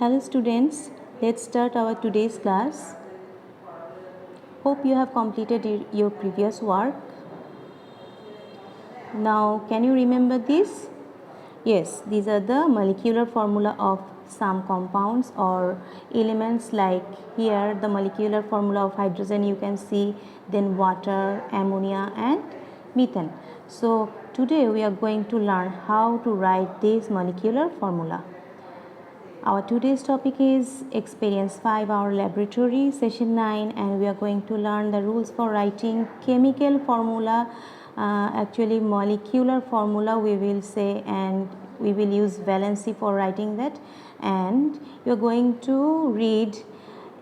Hello students, let's start our today's class. Hope you have completed your previous work. Now can you remember this? Yes, these are the molecular formula of some compounds or elements, like here the molecular formula of hydrogen you can see, then water, ammonia and methane. So today we are going to learn how to write this molecular formula. Our today's topic is Experience 5, our laboratory, session 9, and we are going to learn the rules for writing chemical formula, actually molecular formula we will say, and we will use valency for writing that. And you are going to read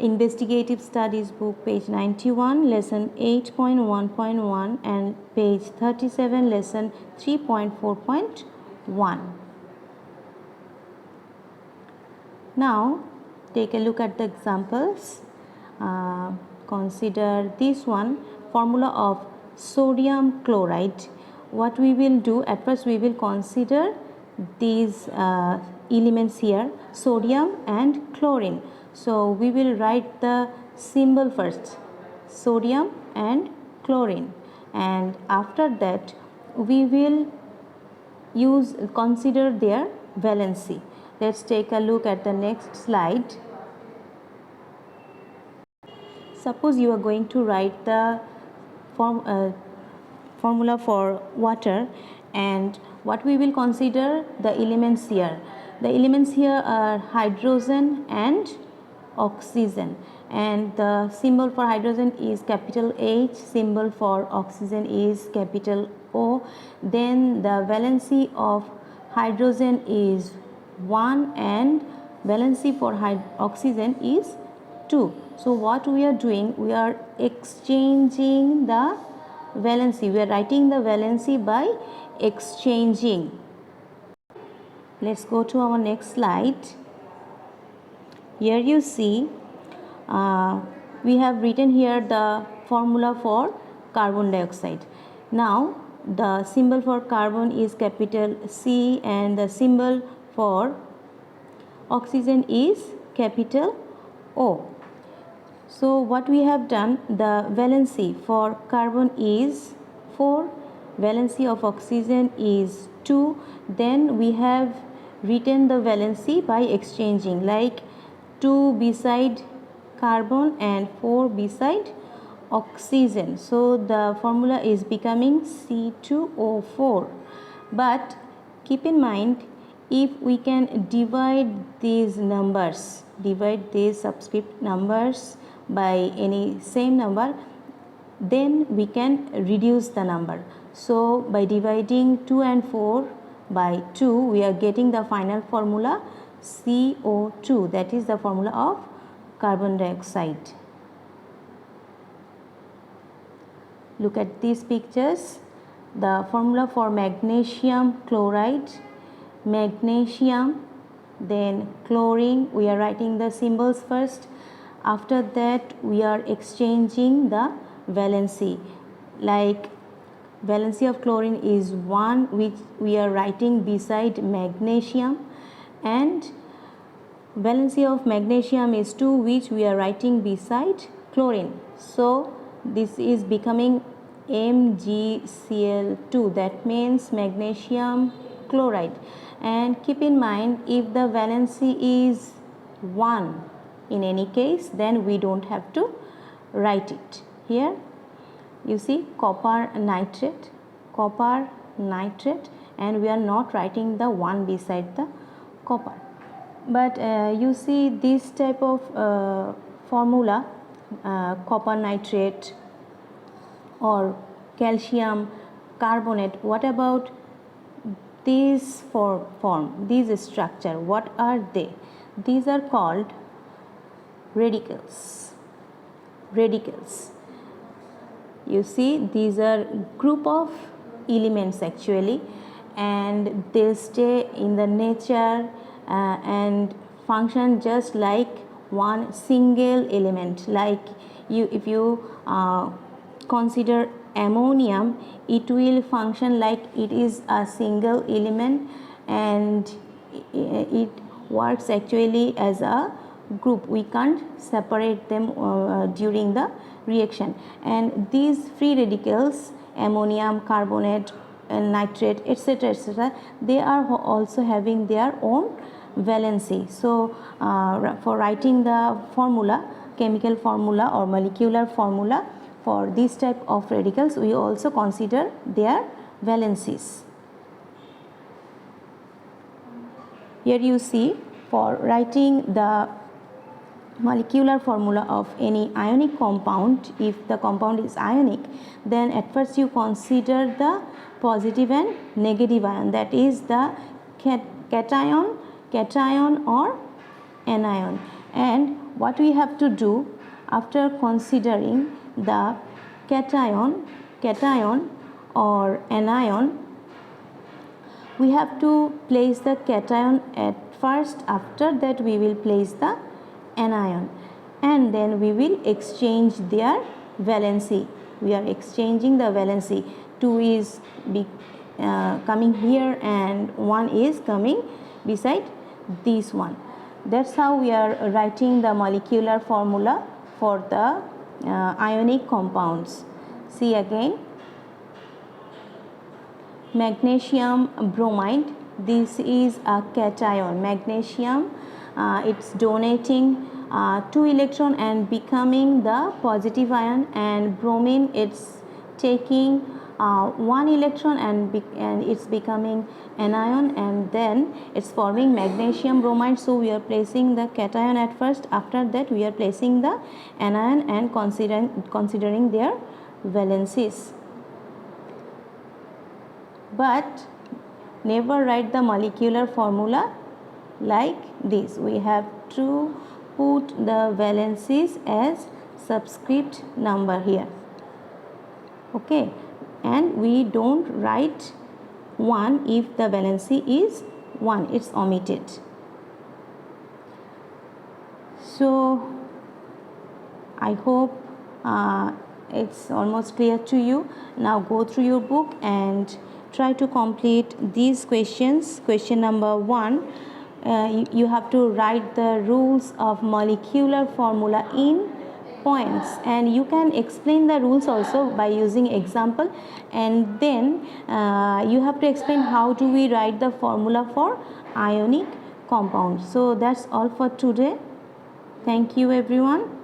Investigative Studies book, page 91, lesson 8.1.1 and page 37, lesson 3.4.1. Now take a look at the examples. Consider this one, formula of sodium chloride. What we will do, at first we will consider these elements here, sodium and chlorine. So we will write the symbol first, sodium and chlorine, and after that we will consider their valency. Let's take a look at the next slide. Suppose you are going to write the formula for water, and what we will consider the elements here. The elements here are hydrogen and oxygen, and the symbol for hydrogen is capital H, symbol for oxygen is capital O. Then the valency of hydrogen is 1 and valency for oxygen is 2. So what we are doing, we are exchanging the valency. We are writing the valency by exchanging. Let's go to our next slide. Here you see we have written here the formula for carbon dioxide. Now the symbol for carbon is capital C and the symbol for oxygen is capital O. So what we have done, the valency for carbon is 4, valency of oxygen is 2. Then we have written the valency by exchanging, like 2 beside carbon and 4 beside oxygen. So the formula is becoming C2O4. But keep in mind, if we can divide these numbers, divide these subscript numbers by any same number, then we can reduce the number. So by dividing 2 and 4 by 2, we are getting the final formula CO2, that is the formula of carbon dioxide. Look at these pictures. The formula for magnesium chloride, magnesium, then chlorine, we are writing the symbols first. After that we are exchanging the valency, like valency of chlorine is 1, which we are writing beside magnesium, and valency of magnesium is 2, which we are writing beside chlorine. So this is becoming MgCl2, that means magnesium chloride. And keep in mind, if the valency is 1 in any case, then we don't have to write it. Here you see copper nitrate, and we are not writing the 1 beside the copper. But you see this type of formula, copper nitrate or calcium carbonate, what about this form, this structure, what are they? These are called radicals. You see, these are group of elements actually, and they stay in the nature and function just like one single element. Like if you consider ammonium, it will function like it is a single element, and it works actually as a group. We can't separate them during the reaction, and these free radicals, ammonium carbonate and nitrate, etc., etc., they are also having their own valency. So for writing the formula, chemical formula or molecular formula for this type of radicals, we also consider their valencies. Here you see, for writing the molecular formula of any ionic compound, if the compound is ionic, then at first you consider the positive and negative ion, that is the cation or anion. And what we have to do after considering the cation or anion, we have to place the cation at first, after that we will place the anion, and then we will exchange their valency. We are exchanging the valency. 2 is coming here and 1 is coming beside this one. That's how we are writing the molecular formula for the ionic compounds. See again, magnesium bromide, this is a cation. Magnesium, it's donating 2 electron and becoming the positive ion, and bromine, it's taking 1 electron and it's becoming anion, and then it's forming magnesium bromide. So we are placing the cation at first, after that we are placing the anion and considering their valencies. But never write the molecular formula like this. We have to put the valencies as subscript number here. Okay, and we don't write 1 if the valency is 1, it's omitted. So I hope it's almost clear to you. Now go through your book and try to complete these questions. Question number 1, you have to write the rules of molecular formula in points, and you can explain the rules also by using example, and then you have to explain how do we write the formula for ionic compound. So that's all for today. Thank you everyone.